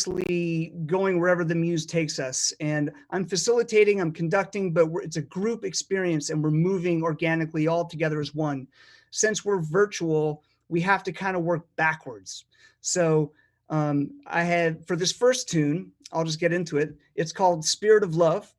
going wherever the muse takes us. And I'm facilitating, I'm conducting, but it's a group experience and we're moving organically all together as one. Since we're virtual, we have to kind of work backwards. So I had, for this first tune, I'll just get into it. It's called Spirit of Love.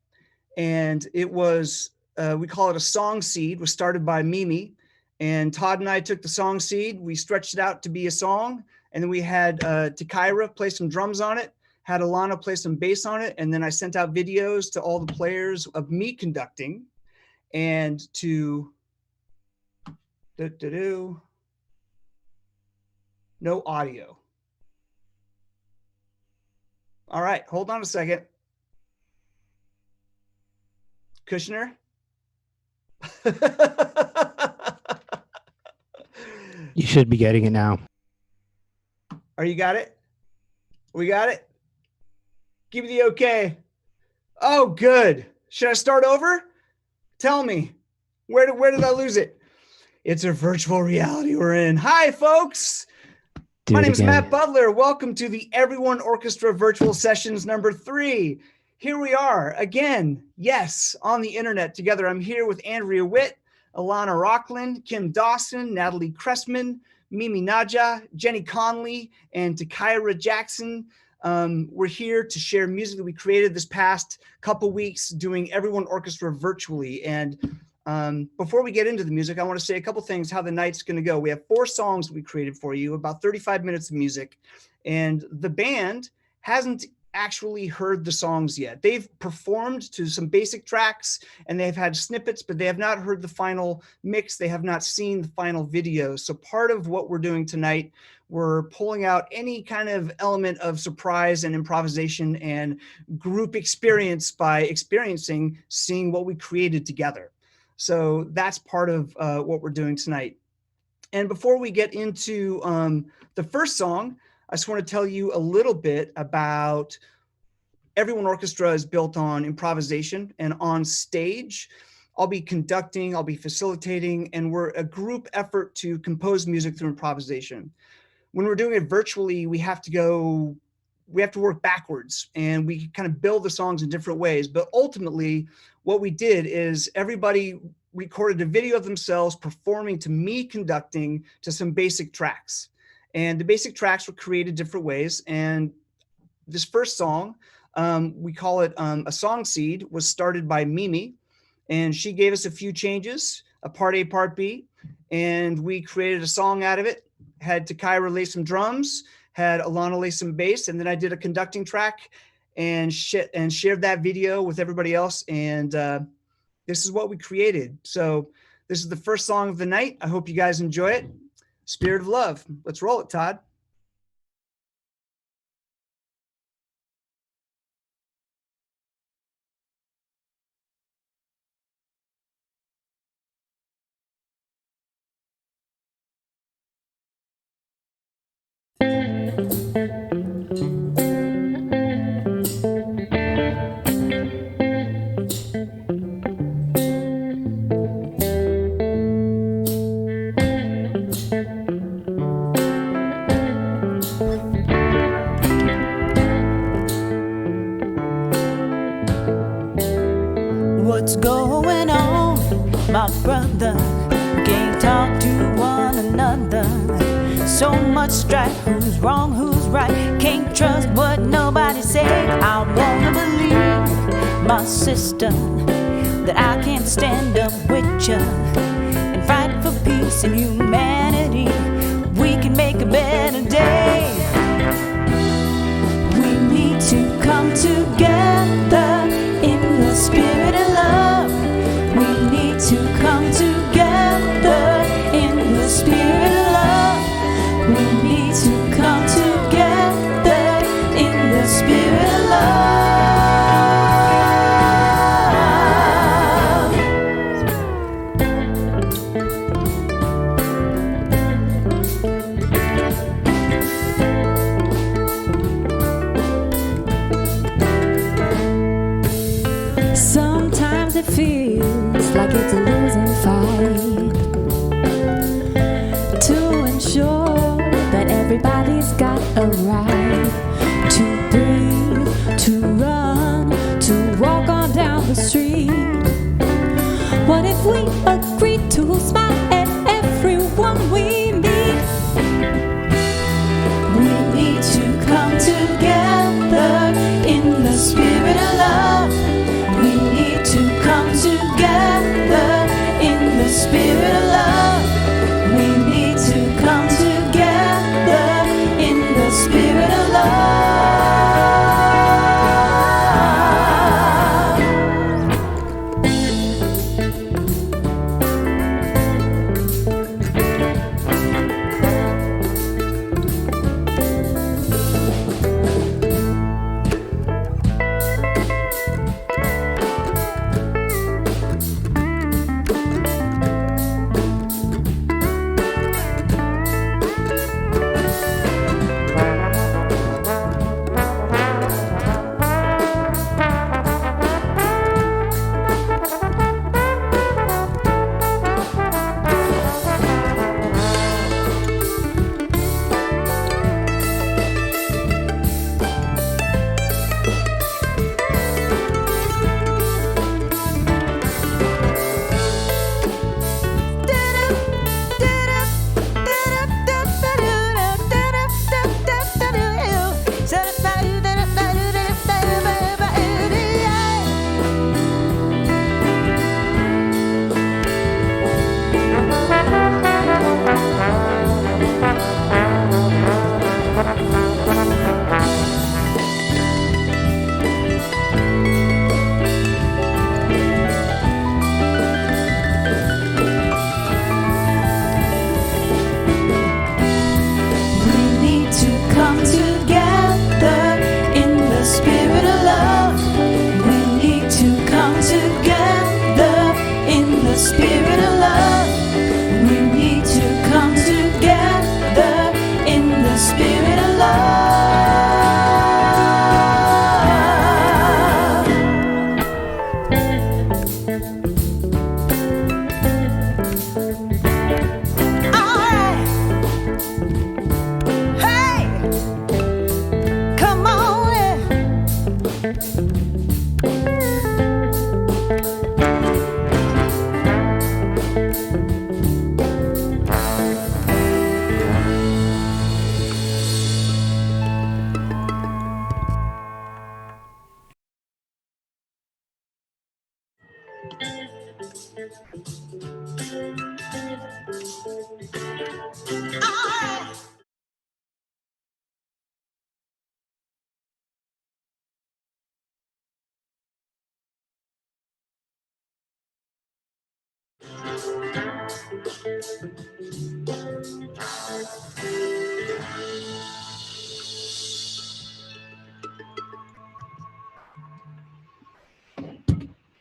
And it was, we call it a song seed, was started by Mimi. And Todd and I took the song seed, we stretched it out to be a song. And then we had Tikyra play some drums on it, had Alana play some bass on it. And then I sent out videos to all the players of me conducting and to no audio. All right, hold on a second. Kushner. You should be getting it now. Are you got it? We got it? Give me the okay. Oh, good. Should I start over? Tell me. Where did I lose it? It's a virtual reality we're in. Hi, folks. My name is Matt Butler. Welcome to the Everyone Orchestra Virtual Sessions number 3. Here we are again. Yes, on the internet together. I'm here with Andrea Whitt, Alana Rocklin, Kim Dawson, Natalie Cressman, Mimi Naja, Jenny Conlee, and Tikyra Jackson. We're here to share music that we created this past couple weeks doing Everyone Orchestra virtually. And before we get into the music, I want to say a couple things how the night's going to go. We have 4 songs we created for you, about 35 minutes of music. And the band hasn't actually heard the songs yet. They've performed to some basic tracks and they've had snippets, but they have not heard the final mix. They have not seen the final video. So part of what we're doing tonight, we're pulling out any kind of element of surprise and improvisation and group experience by seeing what we created together. So that's part of what we're doing tonight. And before we get into the first song, I just want to tell you a little bit about Everyone Orchestra is built on improvisation and on stage. I'll be conducting, I'll be facilitating, and we're a group effort to compose music through improvisation. When we're doing it virtually, we have to work backwards and we kind of build the songs in different ways. But ultimately, what we did is everybody recorded a video of themselves performing to me conducting to some basic tracks. And the basic tracks were created different ways. And this first song, we call it a song seed, was started by Mimi. And she gave us a few changes, a part A, part B. And we created a song out of it, had Tikyra lay some drums, had Alana lay some bass. And then I did a conducting track and shared that video with everybody else. And this is what we created. So this is the first song of the night. I hope you guys enjoy it. Spirit of Love. Let's roll it, Todd. What's going on, my brother? Can't talk to one another. So much strife, who's wrong, who's right? Can't trust what nobody say. I wanna believe, my sister, that I can stand up with you and fight for peace and humanity. We can make a better day. We need to come together in the spirit of love. We need to come together in the spirit of love. We need to come together in the spirit of love. Sometimes it feels like it's a losing fight, to ensure that everybody's got a right to breathe. the street. What if we agreed to smile at everyone we meet? We need to come together in the spirit of love. We need to come together in the spirit of love. We need to come together in the spirit of love.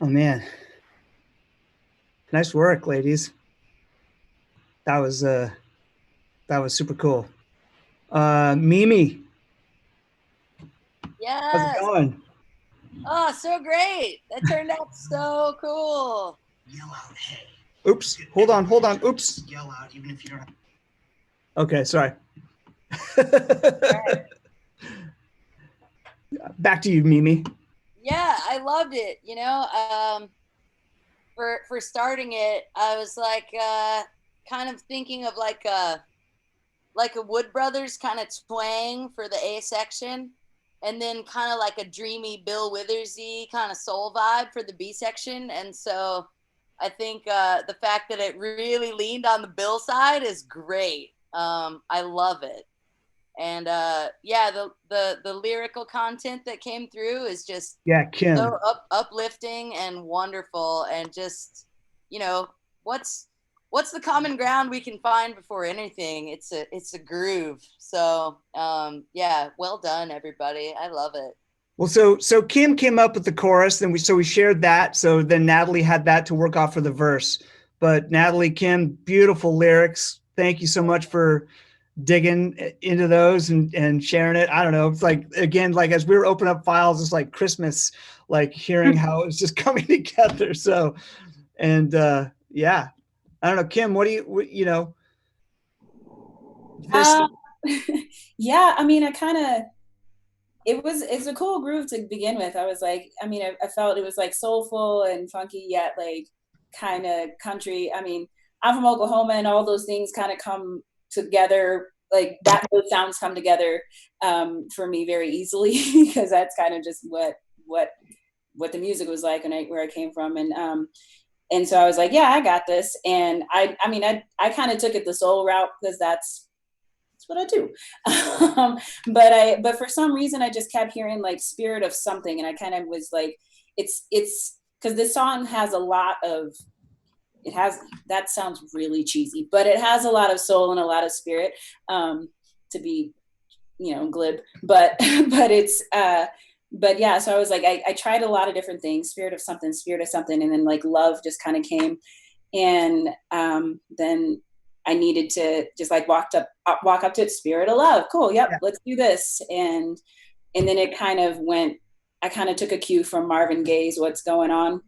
Oh man, nice work, ladies. That was super cool. Mimi, how's it Yes. going? Oh, so great. That turned out so cool. Yell out, hey. Oops, hold on. Oops. Yell out, even if you don't. Okay, sorry. Back to you, Mimi. Yeah, I loved it. You know, for starting it, I was like kind of thinking of like a Wood Brothers kind of twang for the A section, and then kind of like a dreamy Bill Withersy kind of soul vibe for the B section. And so I think the fact that it really leaned on the Bill side is great. I love it. And yeah, the lyrical content that came through is just Kim. so uplifting and wonderful, and just, you know, what's the common ground we can find before anything? It's a groove. So yeah, well done, everybody. I love it. Well, so Kim came up with the chorus, and we shared that. So then Natalie had that to work off for the verse. But Natalie, Kim, beautiful lyrics. Thank you so much for digging into those and sharing it. I don't know. It's like, again, like as we were opening up files, it's like Christmas, like hearing how it was just coming together. So, and yeah, I don't know, Kim, what, you know? Yeah, I mean, it's a cool groove to begin with. I was like, I mean, I felt it was like soulful and funky, yet like kind of country. I mean, I'm from Oklahoma, and all those things kind of come together. Like that, those sounds come together for me very easily because that's kind of just what the music was like and where I came from, and so I was like, yeah, I got this. And I mean, I kind of took it the soul route because that's what I do. But for some reason I just kept hearing like spirit of something, and I kind of was like, it's because this song has a lot of, it has, that sounds really cheesy, but it has a lot of soul and a lot of spirit, to be, glib, but it's, but yeah, so I was like, I tried a lot of different things, spirit of something, and then like love just kind of came. And then I needed to just like walk up to it, spirit of love. Cool. Yep. Yeah. Let's do this. And then it kind of went, I kind of took a cue from Marvin Gaye's What's Going On.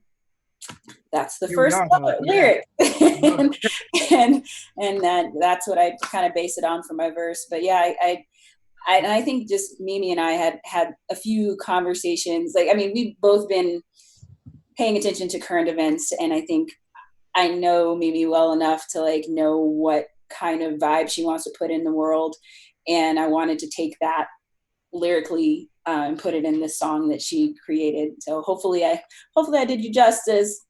That's the first lyric. and that's what I kind of base it on for my verse. But yeah, I think just Mimi and I had a few conversations. Like, I mean, we've both been paying attention to current events, and I think I know Mimi well enough to like know what kind of vibe she wants to put in the world. And I wanted to take that lyrically and put it in this song that she created. So hopefully I did you justice.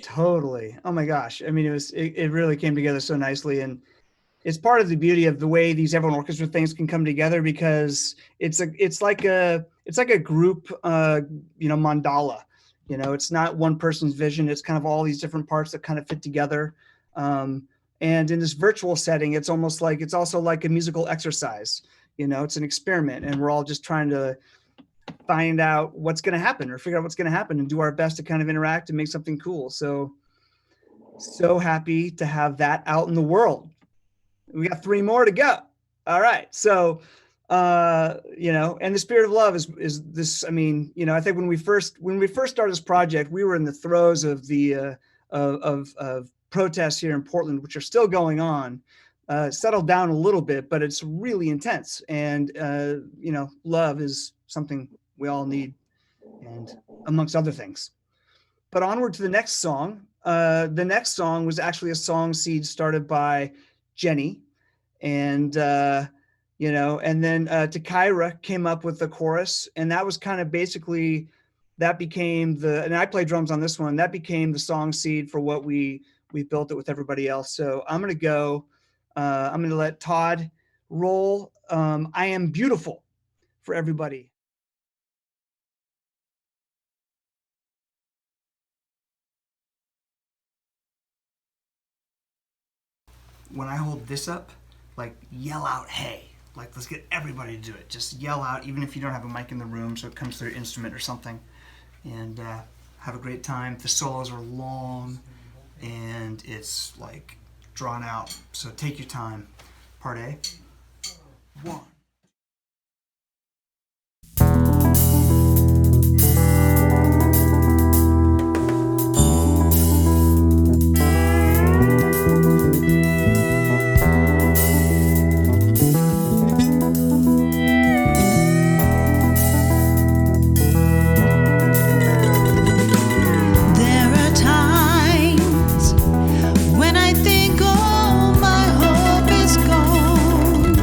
Totally. Oh my gosh. I mean, it really came together so nicely. And it's part of the beauty of the way these Everyone Orchestra things can come together, because it's like a group, mandala. It's not one person's vision. It's kind of all these different parts that kind of fit together. And in this virtual setting, it's also like a musical exercise. It's an experiment, and we're all just trying to find out what's going to happen, or figure out what's going to happen, and do our best to kind of interact and make something cool. So happy to have that out in the world. We got 3 more to go. All right. So, and the spirit of love is this. I mean, I think when we first started this project, we were in the throes of the of protests here in Portland, which are still going on. Settled down a little bit, but it's really intense. And love is something we all need, and amongst other things. But onward to the next song. The next song was actually a song seed started by Jenny, and and then Tikyra came up with the chorus, and that was kind of basically, that became and I play drums on this one, that became the song seed for what we built it with everybody else. So I'm gonna let Todd roll I Am Beautiful for everybody. When I hold this up, like, yell out, hey. Like, let's get everybody to do it. Just yell out, even if you don't have a mic in the room, so it comes through your instrument or something. And have a great time. The solos are long, and it's, like, drawn out. So take your time. Part A. 1. When I think all my hope is gone,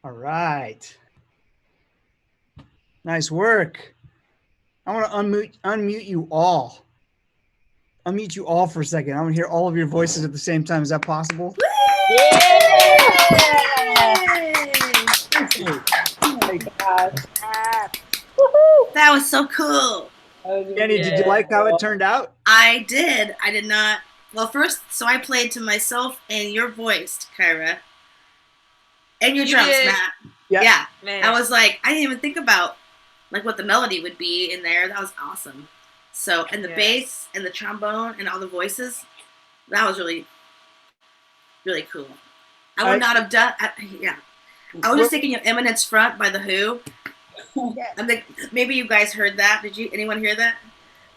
All right. Nice work. I want to unmute you all. Unmute you all for a second. I want to hear all of your voices at the same time. Is that possible? Oh my gosh. That was so cool. Jenny, did you like how it turned out? I did. I did not. Well, first, so I played to myself and your voice, Tikyra. And your drums, did. Matt. Yeah. Man. I was like, I didn't even think about like what the melody would be in there. That was awesome. So, and the bass and the trombone and all the voices, that was really, really cool. I would not have done. I was just thinking of Eminence Front by The Who. I think maybe you guys heard that. Did you? Anyone hear that?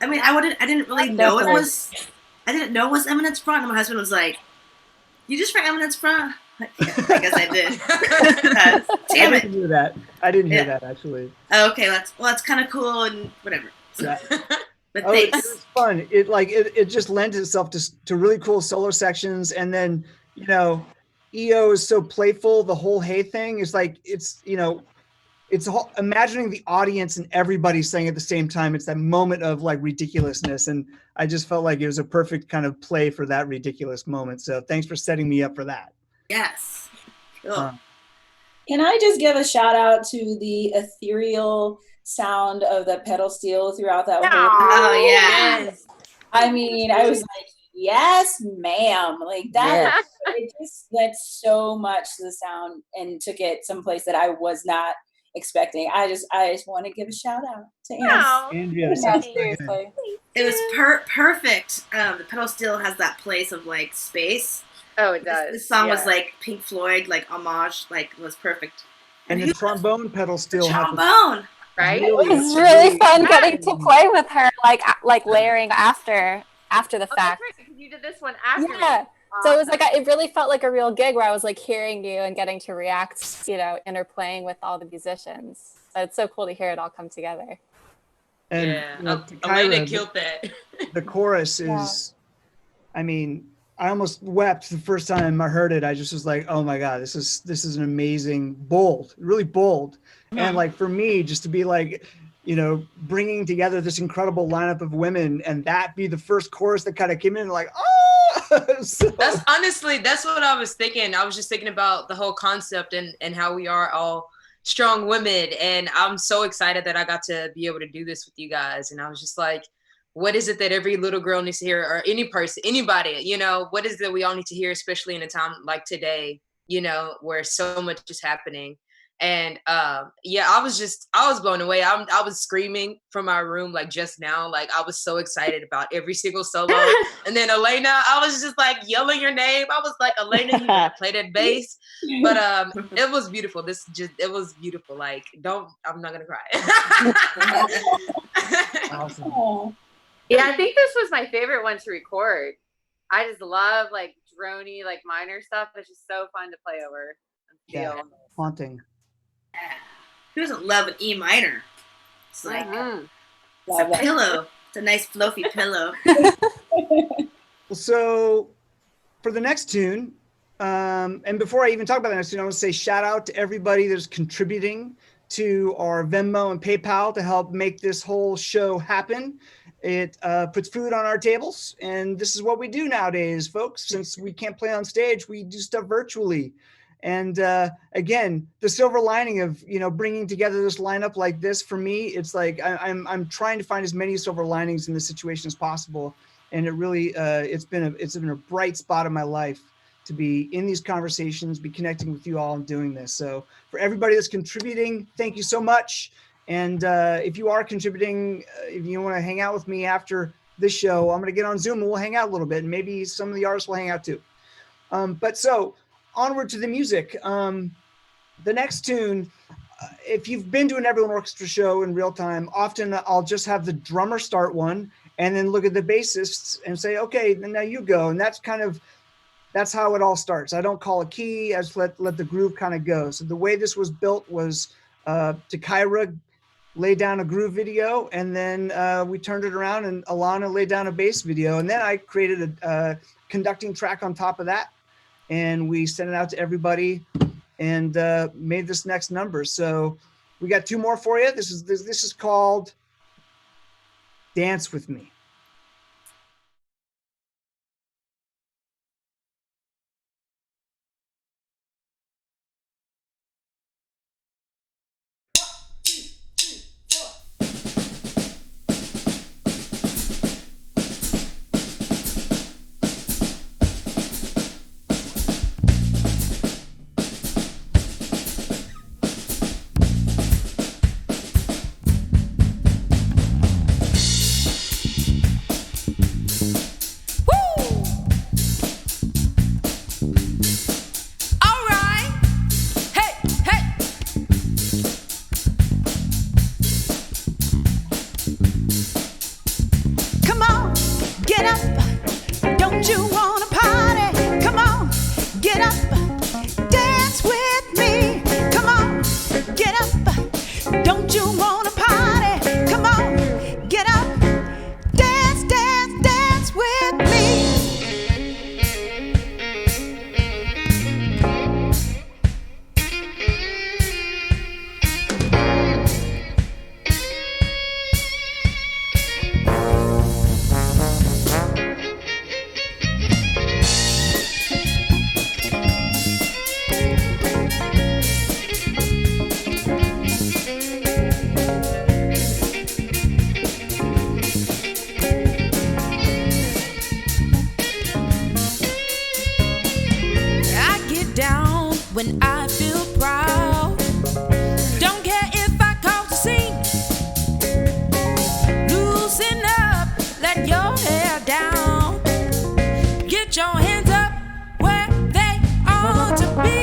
I mean, I didn't really know it was. I didn't know it was Eminence Front. And my husband was like, "You just for Eminence Front?" Yeah, I guess I did. Damn I it! didn't hear that. I didn't hear that actually. Okay, that's kind of cool and whatever. So, Yeah. but It thanks. was fun. It just lends itself to really cool solo sections, and then EO is so playful. The whole Hey thing is like it's imagining the audience and everybody saying at the same time. It's that moment of like ridiculousness, and I just felt like it was a perfect kind of play for that ridiculous moment. So thanks for setting me up for that. Yes. Cool. Can I just give a shout out to the ethereal sound of the pedal steel throughout that whole? Oh yeah. Yes. I mean, I was like, yes, ma'am. Like that. It just lent so much to the sound and took it someplace that I was not expecting. I just want to give a shout out to Andrea, Yeah, sounds seriously. It was perfect. The pedal steel has that place of like space. Oh, it does. This song was like Pink Floyd, like homage, like it was perfect. and the trombone pedal still has a Trombone. right. It was really fun getting to play with her, like layering after the Oh, fact. that's right, because you did this one after. Yeah. So it was like it really felt like a real gig where I was like hearing you and getting to react, interplaying with all the musicians. So it's so cool to hear it all come together. And Alana Tikyra, killed that. the chorus is, I mean, I almost wept the first time I heard it. I just was like, oh my God, this is an amazing, really bold. And like for me, just to be like, bringing together this incredible lineup of women and that be the first chorus that kind of came in like, oh, so. That's what I was thinking. I was just thinking about the whole concept and how we are all strong women. And I'm so excited that I got to be able to do this with you guys. And I was just like, what is it that every little girl needs to hear, or any person, anybody, what is it that we all need to hear, especially in a time like today, where so much is happening. And I was blown away. I was screaming from my room like just now, like I was so excited about every single solo. And then Elena, I was just like yelling your name. I was like, Elena, you gotta play that bass. But it was beautiful. It was beautiful. Like I'm not gonna cry. Awesome. Yeah, I think this was my favorite one to record. I just love like droney, like minor stuff. It's just so fun to play over and feel. Yeah, haunting. Who doesn't love an E minor? It's like Love it's a that. pillow. It's a nice fluffy pillow. Well, so for the next tune, and before I even talk about the next tune, I want to say shout out to everybody that's contributing to our Venmo and PayPal to help make this whole show happen. It puts food on our tables, and this is what we do nowadays, folks. Since we can't play on stage, we do stuff virtually. And again, the silver lining of bringing together this lineup like this, for me, it's like I'm trying to find as many silver linings in this situation as possible. And it really it's been a bright spot of my life to be in these conversations, be connecting with you all and doing this. So for everybody that's contributing, thank you so much. And if you are contributing, if you want to hang out with me after this show, I'm going to get on Zoom and we'll hang out a little bit. And maybe some of the artists will hang out too. But so onward to the music. The next tune, if you've been to an Everyone Orchestra show in real time, often I'll just have the drummer start one and then look at the bassists and say, okay, then now you go. And that's kind of that's how it all starts. I don't call a key. I just let the groove kind of go. So the way this was built was Tikyra laid down a groove video, and then we turned it around, and Alana laid down a bass video, and then I created a conducting track on top of that, and we sent it out to everybody, and made this next number. So we got 2 more for you. This is called "Dance with Me." When I feel proud, don't care if I cause a scene. Loosen up, let your hair down. Get your hands up where they ought to be.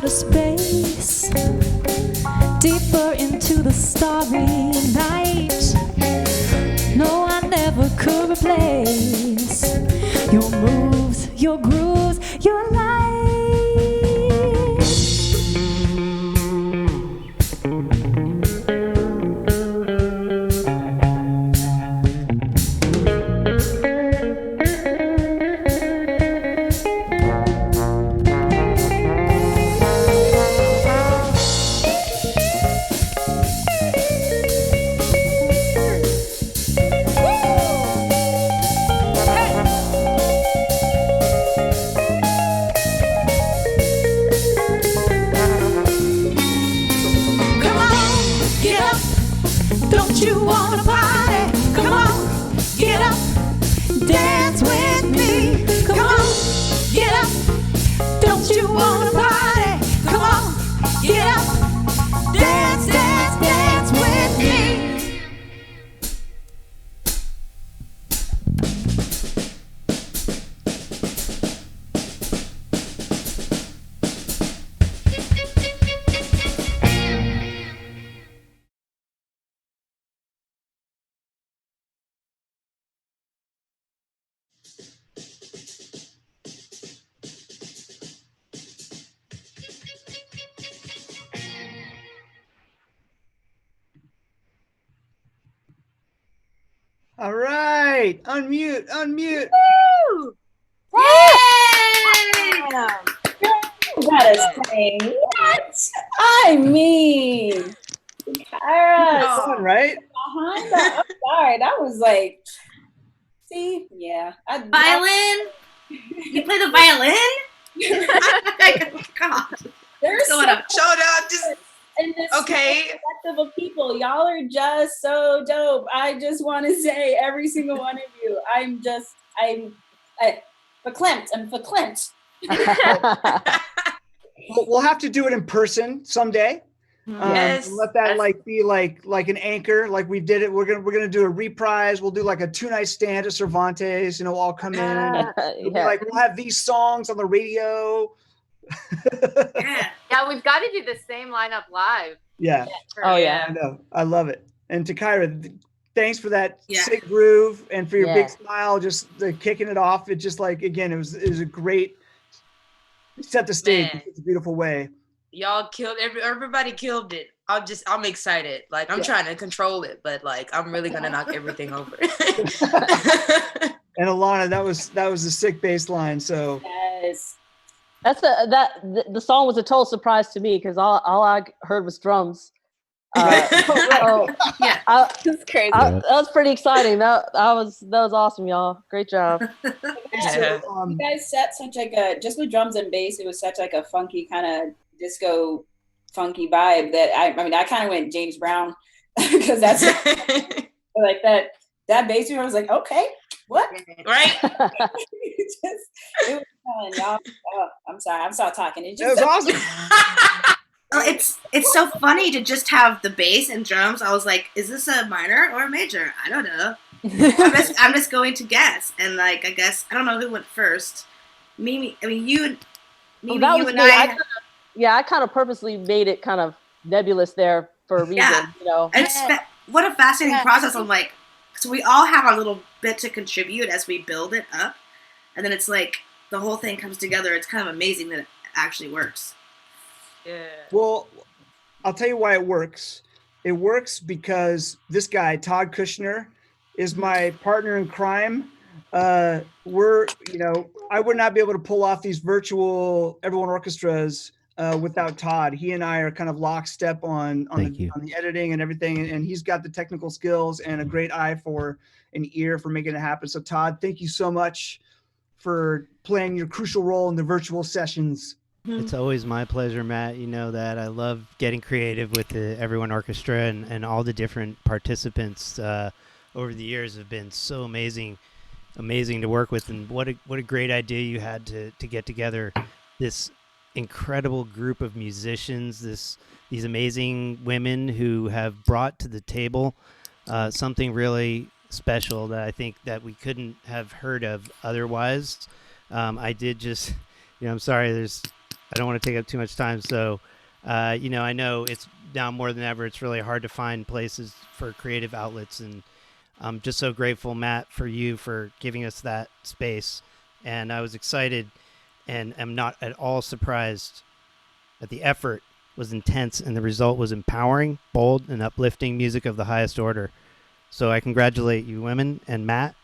Space, deeper into the starry night. No, I never could replace your moves, your grooves, your light. Don't you wanna party? Come on, get up, dance with me. Come on, get up. Don't you wanna party? Come on, get up. All right. Unmute. Woo! Yay! You gotta say what? I mean, Tikyra, It's fun, right? behind the. I'm sorry, that was like. See, yeah. Violin? You play the violin? Oh, God. There's Going so up. Showed up. Just and this okay. collective of people. Y'all are just so dope. I just want to say, every single one of you. I'm verklempt. I'm verklempt. We'll have to do it in person someday. Yes. Let that be like an anchor, like we did it. We're gonna do a reprise. We'll do like a 2-night stand at Cervantes. All come in. And we'll be like, we'll have these songs on the radio. Yeah. Yeah, we've got to do the same lineup live. Yeah. For, I know. I love it. And Tikyra, thanks for that Yeah. sick groove and for your Yeah. big smile, just kicking it off. It just again, it was a great set the stage in such a beautiful way. Y'all killed everybody killed it. I'm excited. Like I'm trying to control it, but like I'm really gonna knock everything over. And Alana, that was a sick bass line. So Yes. That's the song was a total surprise to me because all I heard was drums. Yeah. It's crazy. That was pretty exciting. That was awesome, y'all. Great job. Yeah. You guys set such just with drums and bass, it was such a funky kind of disco funky vibe that I kind of went James Brown because that's like that bass I was like, okay, what? Right? It was fun, y'all. Oh, I'm sorry. I'm sorry talking. It was awesome. Oh, it's so funny to just have the bass and drums. I was like, is this a minor or a major? I don't know. I'm just going to guess. And I guess I don't know who went first. Mimi. I mean, you and I kind of purposely made it kind of nebulous there for a reason. Yeah. And what a fascinating process. I'm like, so we all have our little bit to contribute as we build it up, and then it's like the whole thing comes together. It's kind of amazing that it actually works. Yeah. Well, I'll tell you why it works. It works because this guy, Todd Kushner, is my partner in crime. I would not be able to pull off these virtual everyone orchestras without Todd. He and I are kind of lockstep on the editing and everything, and he's got the technical skills and a great eye for an ear for making it happen. So Todd, thank you so much for playing your crucial role in the virtual sessions. It's always my pleasure, Matt. You know that I love getting creative with the Everyone Orchestra, and all the different participants over the years have been so amazing to work with. And what a great idea you had to get together this incredible group of musicians, these amazing women who have brought to the table something really special that I think that we couldn't have heard of otherwise. I did just, I'm sorry, I don't want to take up too much time. So, I know it's now more than ever, it's really hard to find places for creative outlets. And I'm just so grateful, Matt, for you for giving us that space. And I was excited and am not at all surprised that the effort was intense and the result was empowering, bold, and uplifting music of the highest order. So I congratulate you women and Matt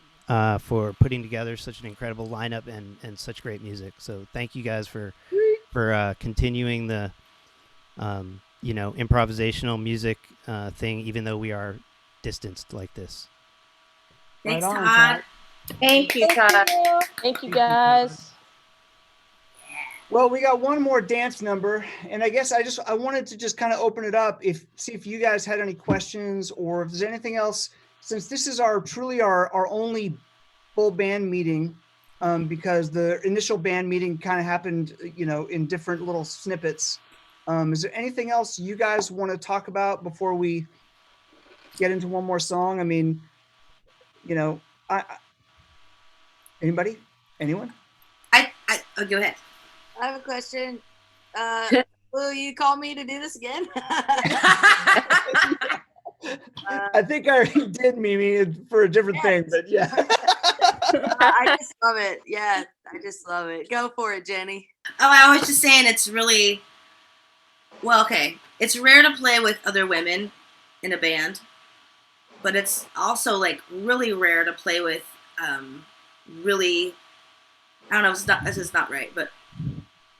for putting together such an incredible lineup and such great music. So thank you guys for continuing the improvisational music thing, even though we are distanced like this. Thanks, Right on, Todd. Thank you, Todd. Thank you, guys. Well, we got one more dance number, and I guess I wanted to just kind of open it up, see if you guys had any questions or if there's anything else, since this is truly our only full band meeting, because the initial band meeting kind of happened, in different little snippets. Is there anything else you guys want to talk about before we get into one more song? I mean, anybody? Anyone? Oh, go ahead. I have a question. Will you call me to do this again? I think I already did, Mimi, for a different thing, but yeah. I just love it. Yeah, I just love it. Go for it, Jenny. Oh, I was just saying it's really, well, okay. It's rare to play with other women in a band. but it's also like really rare to play with really, I don't know, this is not right, but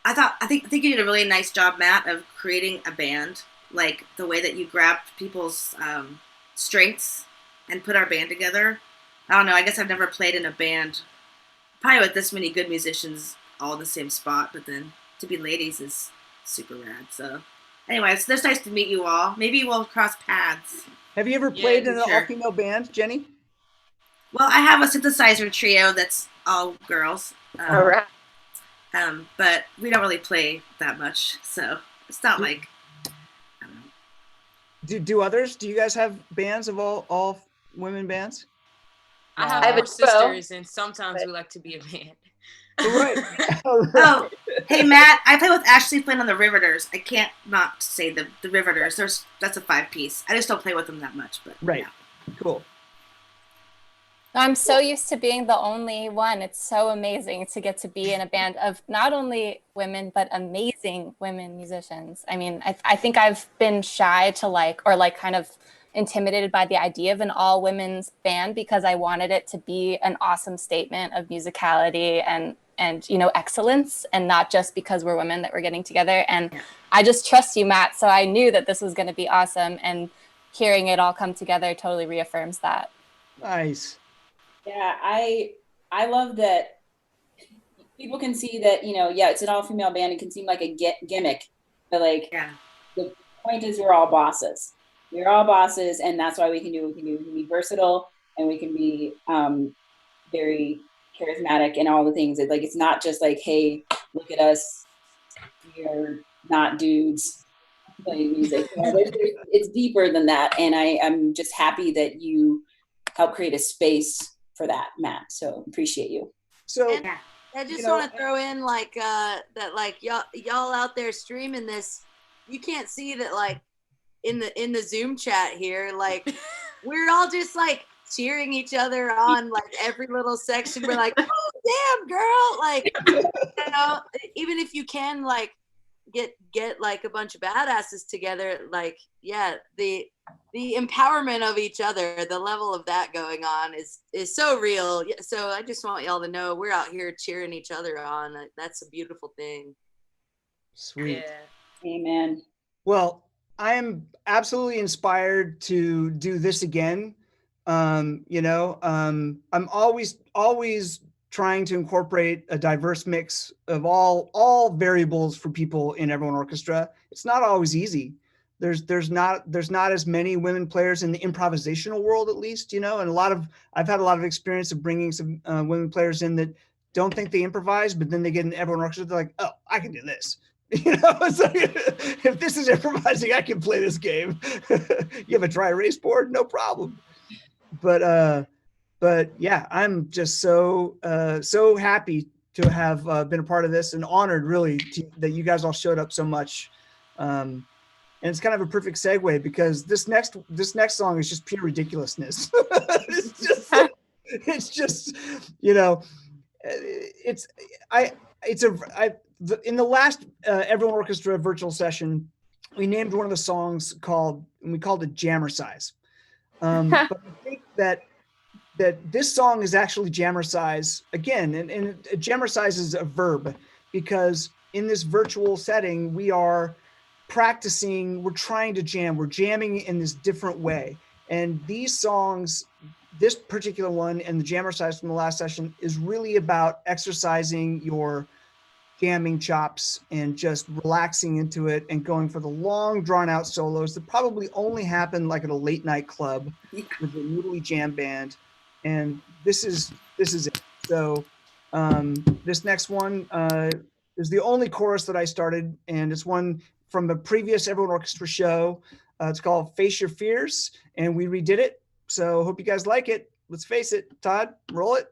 I think you did a really nice job, Matt, of creating a band, like the way that you grabbed people's strengths and put our band together. I don't know, I guess I've never played in a band probably with this many good musicians all in the same spot, but then to be ladies is super rad. So anyway, it's nice to meet you all. Maybe we'll cross paths. Have you ever played in an all-female band, Jenny? Well, I have a synthesizer trio that's all girls. All right. But we don't really play that much, so it's not like, I don't know. Do others? Do you guys have bands of all women bands? I have a four duo, sisters, and sometimes we like to be a band. Right. Oh, hey Matt, I play with Ashley Flynn on the Riveters. I can't not say the Riveters. That's a 5-piece. I just don't play with them that much, but right. Yeah. Cool. I'm so used to being the only one. It's so amazing to get to be in a band of not only women, but amazing women musicians. I mean, I think I've been shy to kind of intimidated by the idea of an all women's band because I wanted it to be an awesome statement of musicality and excellence, and not just because we're women that we're getting together. And I just trust you, Matt. So I knew that this was going to be awesome, and hearing it all come together totally reaffirms that. Nice. Yeah, I love that people can see that, it's an all-female band. It can seem like a gimmick, but the point is we're all bosses. We're all bosses, and that's why we can do what we can do. We can be versatile, and we can be very charismatic and all the things. It's not just like, hey, look at us, we're not dudes playing music. It's deeper than that, and I'm just happy that you helped create a space for that, Matt. So appreciate you. So and I just want to throw in that y'all out there streaming this, you can't see that in the Zoom chat here, we're all just cheering each other on, every little section. We're like, oh damn girl, even if you can get a bunch of badasses together, the empowerment of each other, the level of that going on is so real. So I just want y'all to know we're out here cheering each other on. That's a beautiful thing. Sweet. Yeah. Amen. Well, I am absolutely inspired to do this again. I'm always trying to incorporate a diverse mix of all variables for people in Everyone Orchestra. It's not always easy. There's not as many women players in the improvisational world, at least, and I've had a lot of experience of bringing some women players in that don't think they improvise, but then they get in Everyone Orchestra, they're like, oh, I can do this. It's like, if this is improvising, I can play this game. You have a dry erase board? No problem. But yeah, I'm just so happy to have been a part of this, and honored really that you guys all showed up so much. And it's kind of a perfect segue because this next song is just pure ridiculousness. In the last Everyone Orchestra virtual session, we named one of the songs we called it Jammercise. But I think that this song is actually Jammercise again, and Jammercise is a verb because in this virtual setting we are practicing, we're trying to jam, we're jamming in this different way. And these songs, this particular one and the Jammercise from the last session, is really about exercising your jamming chops and just relaxing into it and going for the long drawn out solos that probably only happen at a late night club with a noodly jam band. And this is it. So this next one is the only chorus that I started, and it's one from a previous Everyone Orchestra show. It's called Face Your Fears, and we redid it. So hope you guys like it. Let's face it. Todd, roll it.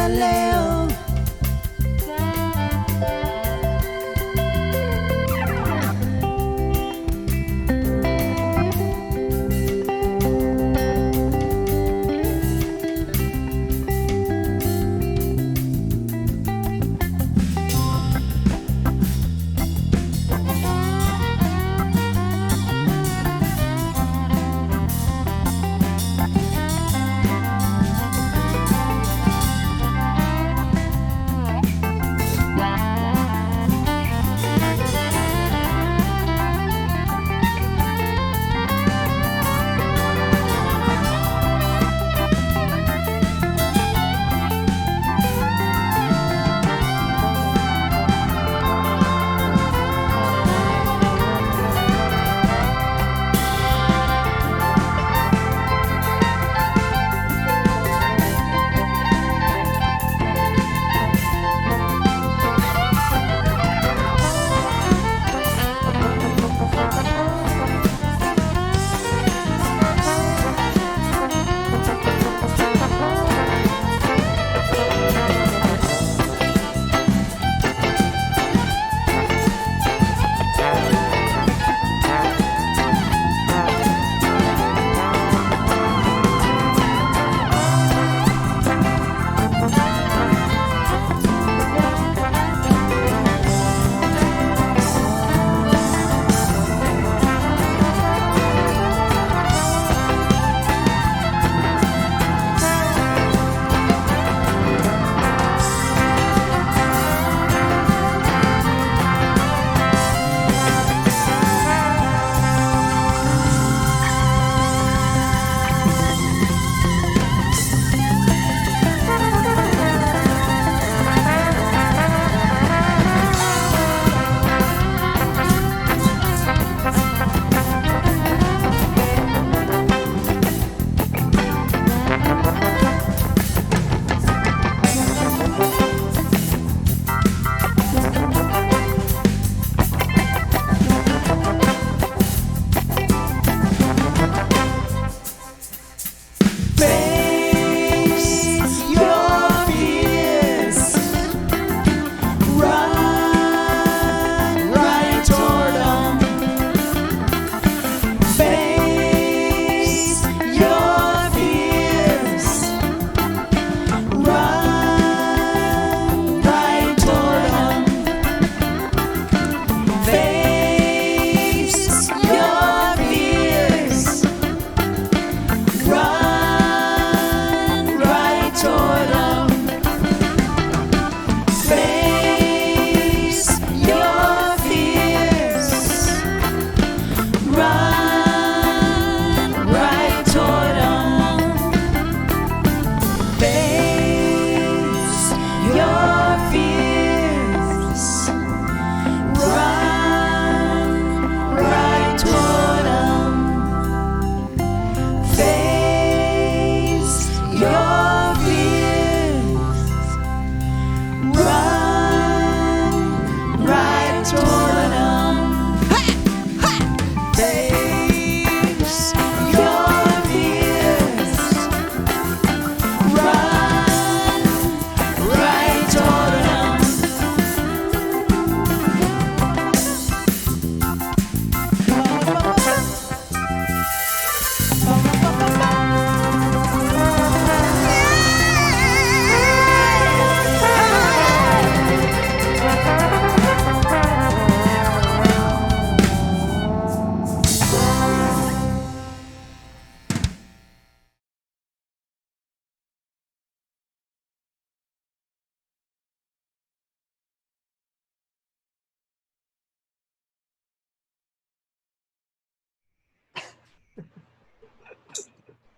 Galileo.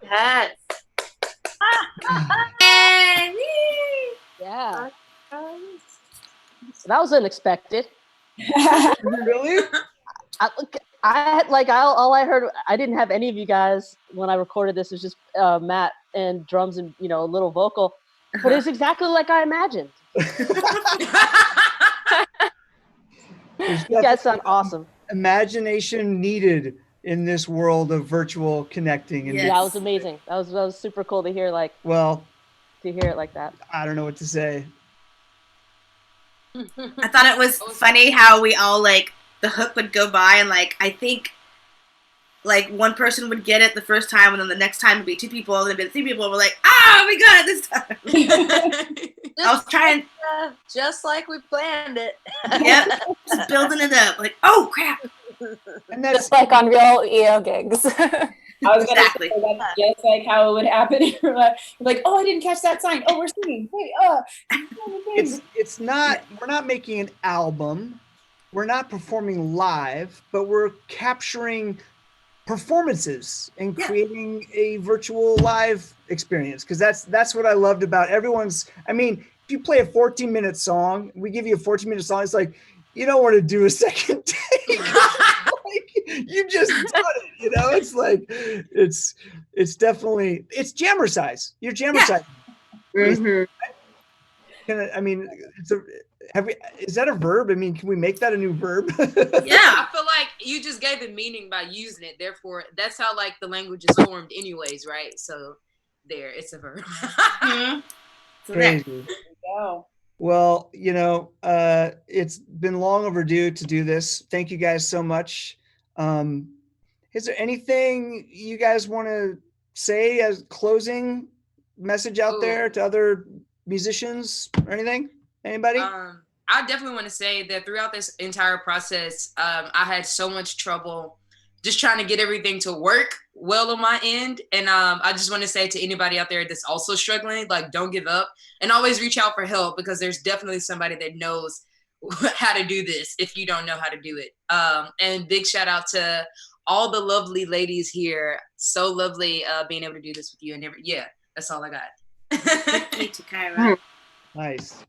Yes. Yeah. That was unexpected. Really? All I heard, I didn't have any of you guys when I recorded this. It was just Matt and drums and a little vocal, but it's exactly like I imagined. You guys sound awesome. Imagination needed in this world of virtual connecting. And yeah, it was amazing. That was super cool to hear. Like, well, to hear it like that. I don't know what to say. I thought it was funny how we all like the hook would go by and like I think like one person would get it the first time and then the next time would be two people and then it'd be 3 people. We're like, we got it this time. I was trying, just like we planned it. yeah, just building it up. Like, oh crap! And that's Just like on real EO gigs. I was gonna say that's just like how it would happen. You're like, oh, I didn't catch that sign. Oh, we're singing. Wait, it's not. We're not making an album. We're not performing live, but we're capturing performances and creating a virtual live experience. Because that's what I loved about everyone's. I mean, if you play a 14-minute song, we give you a 14-minute song. It's like you don't want to do a second take. You just done it, you know. It's like it's definitely it's jammer size. You're jammer size. I mean, is that a verb? I mean, can we make that a new verb? Yeah, I feel like you just gave it meaning by using it. Therefore, that's how like the language is formed, anyways, right? So, it's a verb. So Crazy. There you go. Well, you know, it's been long overdue to do this. Thank you guys so much. Is there anything you guys want to say as closing message out there to other musicians or anything? Anybody? I definitely want to say that throughout this entire process, I had so much trouble just trying to get everything to work well on my end. And I just want to say to anybody out there that's also struggling, like, don't give up and always reach out for help, because there's definitely somebody that knows how to do this if you don't know how to do it. And big shout out to all the lovely ladies here. So lovely being able to do this with you. And that's all I got. Thank you, Tikyra. Nice.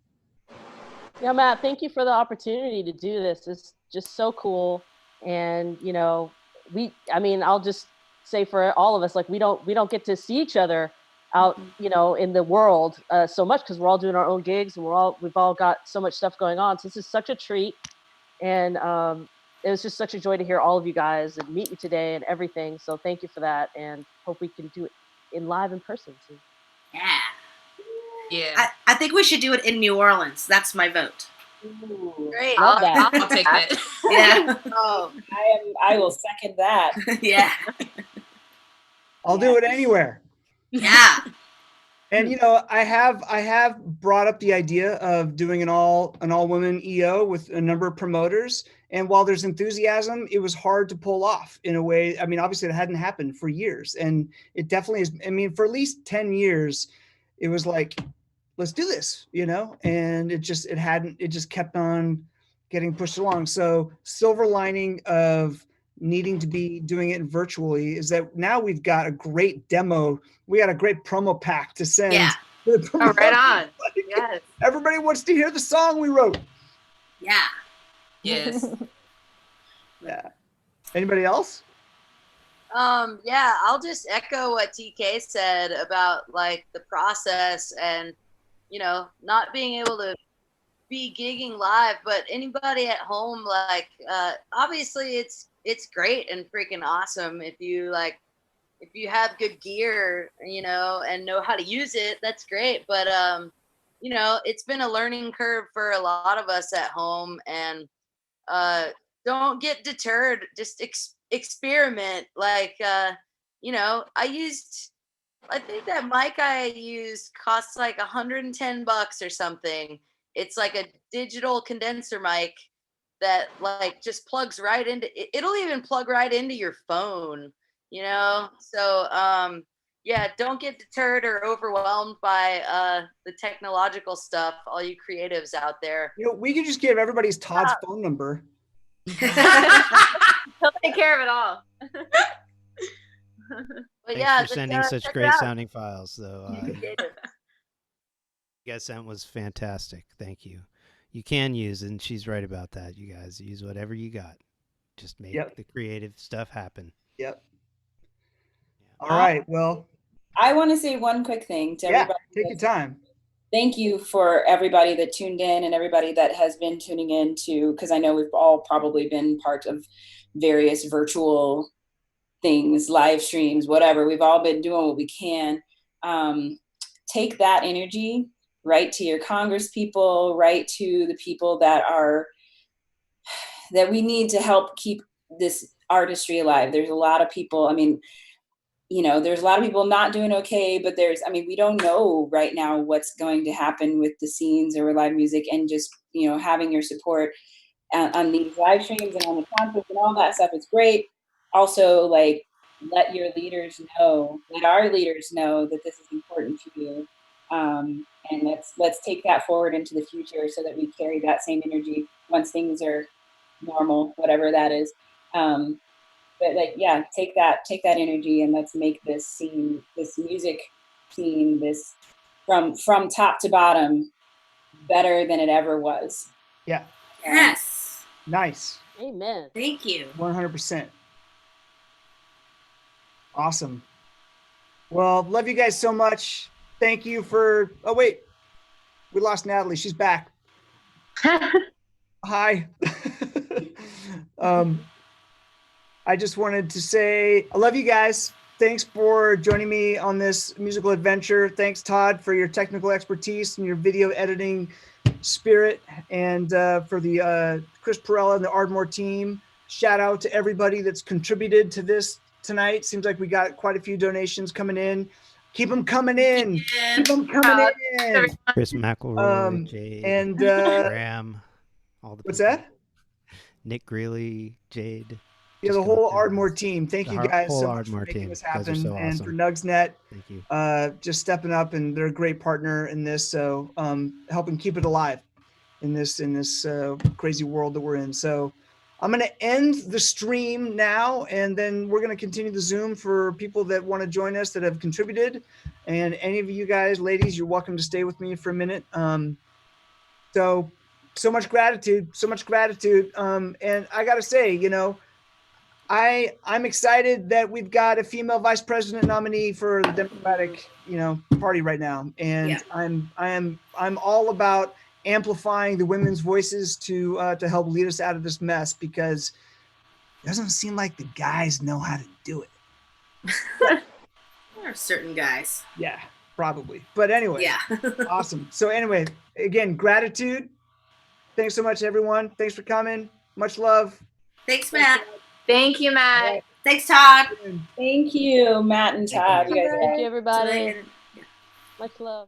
Yeah, Matt, thank you for the opportunity to do this. It's just so cool. And, you know, I'll just say for all of us, like we don't get to see each other out, you know, in the world so much, because we're all doing our own gigs and we've all got so much stuff going on. So this is such a treat. And it was just such a joy to hear all of you guys and meet you today and everything. So thank you for that, and hope we can do it live in person soon. Yeah. I think we should do it in New Orleans. That's my vote. Ooh, Great. Love that. I'll take that. Yeah. I will second that. Yeah. I'll do it anywhere. Yeah. And you know, I have brought up the idea of doing an all women EO with a number of promoters. And while there's enthusiasm, it was hard to pull off in a way. I mean, obviously it hadn't happened for years, and it definitely is. I mean, for at least 10 years, it was like, let's do this, you know, and it just kept on getting pushed along. So silver lining of needing to be doing it virtually is that now we've got a great demo. We got a great promo pack to send. Yeah. To the Oh, right on. like, Yes. everybody wants to hear the song we wrote. Yeah. Yes. Yeah. Anybody else? Yeah, I'll just echo what TK said about like the process and, you know, not being able to be gigging live, but anybody at home, like, obviously it's great and freaking awesome if you have good gear, you know, and know how to use it, that's great. But, you know, it's been a learning curve for a lot of us at home, and don't get deterred. Just experiment. Like, you know, I think that mic I used costs like $110 or something. It's like a digital condenser mic that like just plugs right into, it'll even plug right into your phone, you know? So, yeah, don't get deterred or overwhelmed by the technological stuff, all you creatives out there. You know, we could just give everybody's Todd's phone number. He'll take care of it all. But Thanks yeah, for sending such check it great out. sounding files, though. You guys sent was fantastic. Thank you. You can use, and she's right about that. You guys use whatever you got. Just make the creative stuff happen. Yep. All right. Well, I want to say one quick thing to everybody. Take your time. Thank you for everybody that tuned in and everybody that has been tuning in to, because I know we've all probably been part of various virtual things, live streams, whatever. We've all been doing what we can. take that energy, write to your Congress people, write to the people that we need to help keep this artistry alive. There's a lot of people, I mean, there's a lot of people not doing okay, but we don't know right now what's going to happen with the scenes or live music, and just, having your support on these live streams and on the concerts and all that stuff is great. Also, like, let our leaders know that this is important to you. And let's take that forward into the future so that we carry that same energy once things are normal, whatever that is. But like, yeah, take that energy, and let's make this scene, this music scene, this from top to bottom better than it ever was. Yeah. Yes. Nice. Amen. Thank you. 100%. Awesome. Well, love you guys so much. Thank you for, oh wait, we lost Natalie. She's back. Hi. I just wanted to say, I love you guys. Thanks for joining me on this musical adventure. Thanks, Todd, for your technical expertise and your video editing spirit, and for the Chris Perella and the Ardmore team. Shout out to everybody that's contributed to this tonight. Seems like we got quite a few donations coming in. Keep them coming in. Keep them coming in. Chris McElroy, Jade, and Graham, all the what's people. that? Nick Greeley, Jade. Yeah, the whole Ardmore team. Thank you guys whole so much Ardmore for making team. this You guys are happen, so and awesome. for Nugsnet, Thank you. just stepping up, and they're a great partner in this. So helping keep it alive in this crazy world that we're in. So I'm going to end the stream now, and then we're going to continue the Zoom for people that want to join us that have contributed. And any of you guys, ladies, you're welcome to stay with me for a minute. So much gratitude, and I got to say, I'm excited that we've got a female vice president nominee for the Democratic, Party right now, and yeah. I'm all about amplifying the women's voices to help lead us out of this mess, because it doesn't seem like the guys know how to do it. There are certain guys. Yeah, probably. But anyway, yeah. Awesome. So anyway, again, gratitude. Thanks so much, everyone. Thanks for coming. Much love. Thanks, Matt. Thank you, Matt. Right. Thanks, Todd. Thank you, Matt and Todd. You guys are Thank you, everybody. Yeah. Much love.